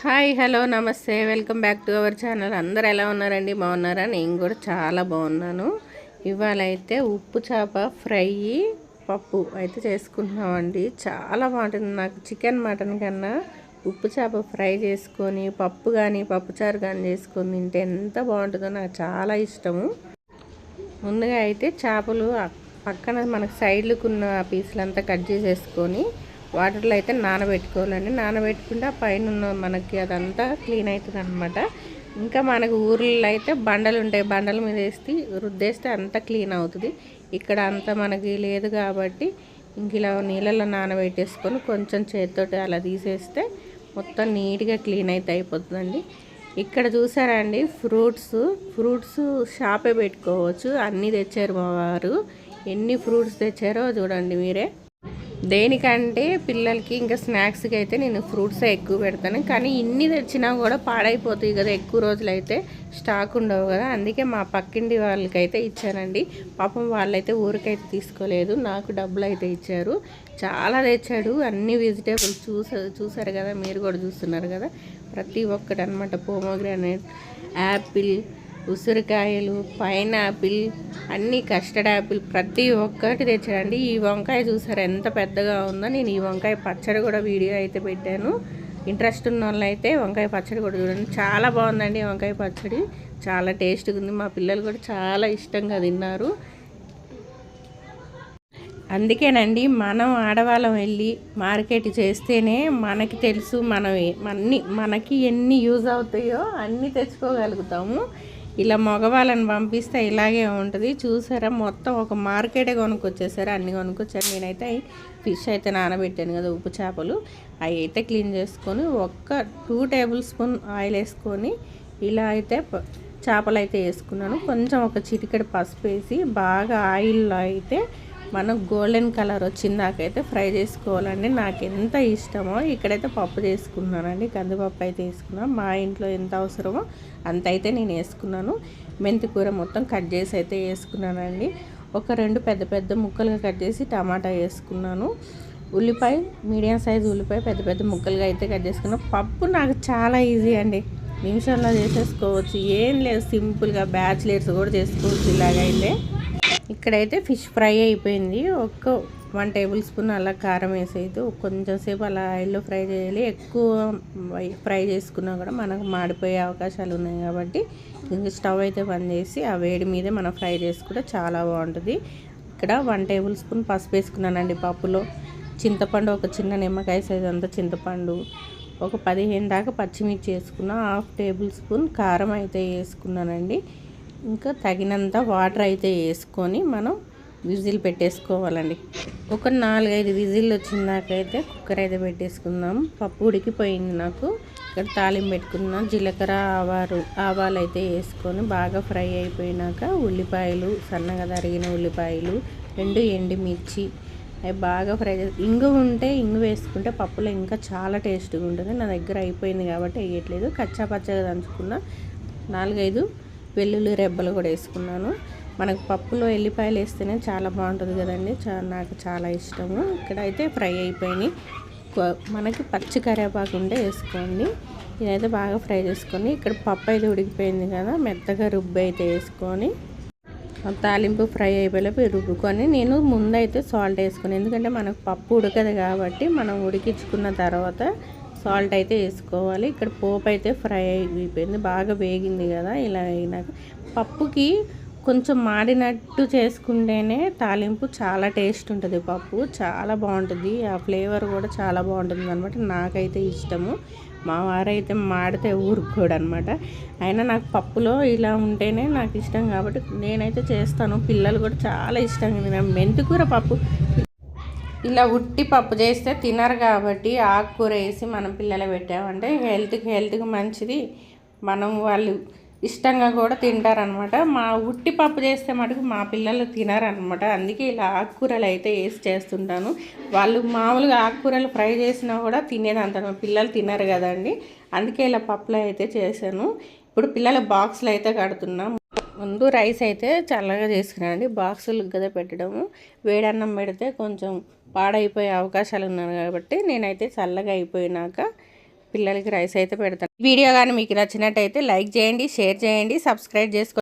Hi hello నమస్తే welcome back to our channel. అందరు ఎలా ఉన్నారండి? బాగున్నారా? నేను కూడా చాలా బాగున్నాను. ఇవాళ అయితే ఉప్పు చేప ఫ్రై పప్పు అయితే చేసుకుంటున్నామండి. చాలా బాగుంటుంది. నాకు చికెన్ మటన్ కన్నా ఉప్పు చేప ఫ్రై చేసుకొని పప్పు కానీ పప్పుచారు కానీ చేసుకొని తింటే ఎంత బాగుంటుందో నాకు చాలా ఇష్టము. ముందుగా అయితే చేపలు పక్కన మనకు సైడ్లకు ఉన్న పీసులంతా కట్ చేసేసుకొని వాటర్లో అయితే నానబెట్టుకోవాలండి. నానబెట్టుకుంటే ఆ పైన ఉన్న మనకి అదంతా క్లీన్ అవుతుంది అనమాట. ఇంకా మనకు ఊర్లలో అయితే బండలు ఉంటాయి, బండల మీద వేసి రుద్దేస్తే అంతా క్లీన్ అవుతుంది. ఇక్కడ అంతా మనకి లేదు కాబట్టి ఇంక ఇలా నీళ్ళలో నానబెట్టేసుకొని కొంచెం చేతితోటి అలా తీసేస్తే మొత్తం నీట్గా క్లీన్ అయితే అయిపోతుందండి. ఇక్కడ చూసారా అండి, ఫ్రూట్స్ షాపే పెట్టుకోవచ్చు. అన్నీ తెచ్చారు మా వారు. ఎన్ని ఫ్రూట్స్ తెచ్చారో చూడండి మీరే. దేనికంటే పిల్లలకి ఇంకా స్నాక్స్కి అయితే నేను ఫ్రూట్స్ ఎక్కువ పెడతాను. కానీ ఇన్ని తెచ్చినా కూడా పాడైపోతాయి కదా, ఎక్కువ రోజులు అయితే స్టాక్ ఉండవు కదా. అందుకే మా పక్కింటి వాళ్ళకైతే ఇచ్చానండి. పాపం వాళ్ళైతే ఊరికైతే తీసుకోలేదు, నాకు డబ్బులు అయితే ఇచ్చారు. చాలా తెచ్చాడు. అన్ని వెజిటేబుల్స్ చూసారు కదా, మీరు కూడా చూస్తున్నారు కదా. ప్రతి ఒక్కటి అనమాట. పోమోగ్రానైట్, యాపిల్, ఉసిరికాయలు, పైనాపిల్, అన్నీ కస్టర్డ్ యాపిల్, ప్రతి ఒక్కటి తెచ్చాడండి. ఈ వంకాయ చూసారు ఎంత పెద్దగా ఉందో. నేను ఈ వంకాయ పచ్చడి కూడా వీడియో అయితే పెట్టాను. ఇంట్రెస్ట్ ఉన్న వాళ్ళు అయితే వంకాయ పచ్చడి కూడా చూడండి. చాలా బాగుందండి వంకాయ పచ్చడి, చాలా టేస్ట్గా ఉంది. మా పిల్లలు కూడా చాలా ఇష్టంగా తిన్నారు. అందుకేనండి మనం ఆడవాళ్ళం వెళ్ళి మార్కెట్ చేస్తేనే మనకి తెలుసు మనకి ఎన్ని యూజ్ అవుతాయో అన్నీ తెచ్చుకోగలుగుతాము. ఇలా మగవాళ్ళని పంపిస్తే ఇలాగే ఉంటుంది. చూసారా, మొత్తం ఒక మార్కెటే కొనుక్కొచ్చేసారు. అన్నీ కొనుక్కొచ్చారు. నేనైతే ఫిష్ అయితే నానబెట్టాను కదా, ఉప్పు చేపలు, అవి అయితే క్లీన్ చేసుకొని 2 టేబుల్ స్పూన్ ఆయిల్ వేసుకొని ఇలా అయితే చేపలు అయితే వేసుకున్నాను. కొంచెం ఒక చిటికెడు పసుపు వేసి బాగా ఆయిల్లో అయితే మనం గోల్డెన్ కలర్ వచ్చిందాకైతే ఫ్రై చేసుకోవాలండి. నాకు ఎంత ఇష్టమో. ఇక్కడైతే పప్పు చేసుకున్నానండి, కందిపప్పు అయితే వేసుకున్నాను. మా ఇంట్లో ఎంత అవసరమో అంత అయితే నేను వేసుకున్నాను. మెంతి కూర మొత్తం కట్ చేసి అయితే వేసుకున్నానండి. ఒక 2 పెద్ద పెద్ద ముక్కలుగా కట్ చేసి టమాటా వేసుకున్నాను. ఉల్లిపాయ, మీడియం సైజు ఉల్లిపాయ పెద్ద పెద్ద ముక్కలుగా అయితే కట్ చేసుకున్నాను. పప్పు నాకు చాలా ఈజీ అండి, నిమిషంలో చేసేసుకోవచ్చు. ఏం లేదు, సింపుల్గా బ్యాచిలర్స్ కూడా చేసుకోవచ్చు ఇలాగైతే. ఇక్కడైతే ఫిష్ ఫ్రై అయిపోయింది. 1 టేబుల్ స్పూన్ అలా కారం వేసేది కొంచెం సేపు అలా ఆయిల్లో ఫ్రై చేయాలి. ఎక్కువ ఫ్రై చేసుకున్నా కూడా మనకు మాడిపోయే అవకాశాలు ఉన్నాయి కాబట్టి ఇంక స్టవ్ అయితే బంద్ చేసి ఆ వేడి మీదే మనం ఫ్రై చేసుకుంటే చాలా బాగుంటుంది. ఇక్కడ 1 టేబుల్ స్పూన్ పసుపు వేసుకున్నానండి పప్పులో. చింతపండు, ఒక చిన్న నిమ్మకాయ సైజు అంతా చింతపండు, ఒక 15 దాకా పచ్చిమిర్చి వేసుకున్నా. 1/2 టేబుల్ స్పూన్ కారం అయితే వేసుకున్నానండి. ఇంకా తగినంత వాటర్ అయితే వేసుకొని మనం విజిల్ పెట్టేసుకోవాలండి. ఒక 4-5 విజిల్ వచ్చిందాకైతే కుక్కర్ అయితే పెట్టేసుకుందాం. పప్పు ఉడికిపోయింది నాకు. ఇక్కడ తాలింపు పెట్టుకున్నాం. జీలకర్ర, ఆవాలు అయితే వేసుకొని బాగా ఫ్రై అయిపోయినాక ఉల్లిపాయలు, సన్నగా తరిగిన ఉల్లిపాయలు, 2 ఎండుమిర్చి అవి బాగా ఫ్రై చేసి, ఇంగువ ఉంటే ఇంగువ వేసుకుంటే పప్పులో ఇంకా చాలా టేస్ట్గా ఉంటుంది. నా దగ్గర అయిపోయింది కాబట్టి వేయట్లేదు. కచ్చా పచ్చగా దంచుకున్న 4-5 వెల్లుల్లి రెబ్బలు కూడా వేసుకున్నాను. మనకు పప్పులో ఎల్లిపాయలు వేస్తేనే చాలా బాగుంటుంది కదండి, నాకు చాలా ఇష్టము. ఇక్కడైతే ఫ్రై అయిపోయినాయి. మనకి పచ్చి కరివేపాకు ఉంటే వేసుకోండి. ఇదైతే బాగా ఫ్రై చేసుకొని ఇక్కడ పప్పు అయితే ఉడికిపోయింది కదా, మెత్తగా రుబ్బు అయితే వేసుకొని తాలింపు ఫ్రై అయిపోయేలోపు రుబ్బుకొని నేను ముందైతే సాల్ట్ వేసుకొని, ఎందుకంటే మనకు పప్పు ఉడకదు కాబట్టి మనం ఉడికించుకున్న తర్వాత సాల్ట్ అయితే వేసుకోవాలి. ఇక్కడ పోపు అయితే ఫ్రై అయిపోయింది, బాగా వేగింది కదా. ఇలా అయినాక పప్పుకి కొంచెం మాడినట్టు చేసుకుంటేనే తాలింపు చాలా టేస్ట్ ఉంటుంది. పప్పు చాలా బాగుంటుంది, ఆ ఫ్లేవర్ కూడా చాలా బాగుంటుంది అనమాట. నాకైతే ఇష్టము. మా వారైతే మాడితే ఊరుకోడు అనమాట. అయినా నాకు పప్పులో ఇలా ఉంటేనే నాకు ఇష్టం కాబట్టి నేనైతే చేస్తాను. పిల్లలు కూడా చాలా ఇష్టంగా తిన్నారు. మెంతికూర పప్పు ఇలా ఉట్టి పప్పు చేస్తే తినరు కాబట్టి ఆకుకూర వేసి మనం పిల్లలు పెట్టామంటే హెల్త్కి మంచిది. వాళ్ళు ఇష్టంగా కూడా తింటారనమాట. మా ఉట్టి పప్పు చేస్తే మటుకు మా పిల్లలు తినరనమాట. అందుకే ఇలా ఆకుకూరలు అయితే వేసి చేస్తుంటాను. వాళ్ళు మామూలుగా ఆకుకూరలు ఫ్రై చేసినా కూడా తినేదంత పిల్లలు తినరు కదండి. అందుకే ఇలా పప్పులో అయితే చేశాను. ఇప్పుడు పిల్లల బాక్స్లో అయితే కడుతున్నాం. ముందు రైస్ అయితే చల్లగా చేసుకున్నానండి. బాక్సులు కదా పెట్టడము, వేడన్నం పెడితే కొంచెం పాడైపోయే అవకాశాలు ఉన్నాయి కాబట్టి నేనైతే చల్లగా అయిపోయినాక పిల్లలకి రైస్ అయితే పెడతాను. వీడియో కానీ మీకు నచ్చినట్టయితే లైక్ చేయండి, షేర్ చేయండి, సబ్స్క్రైబ్ చేసుకోండి.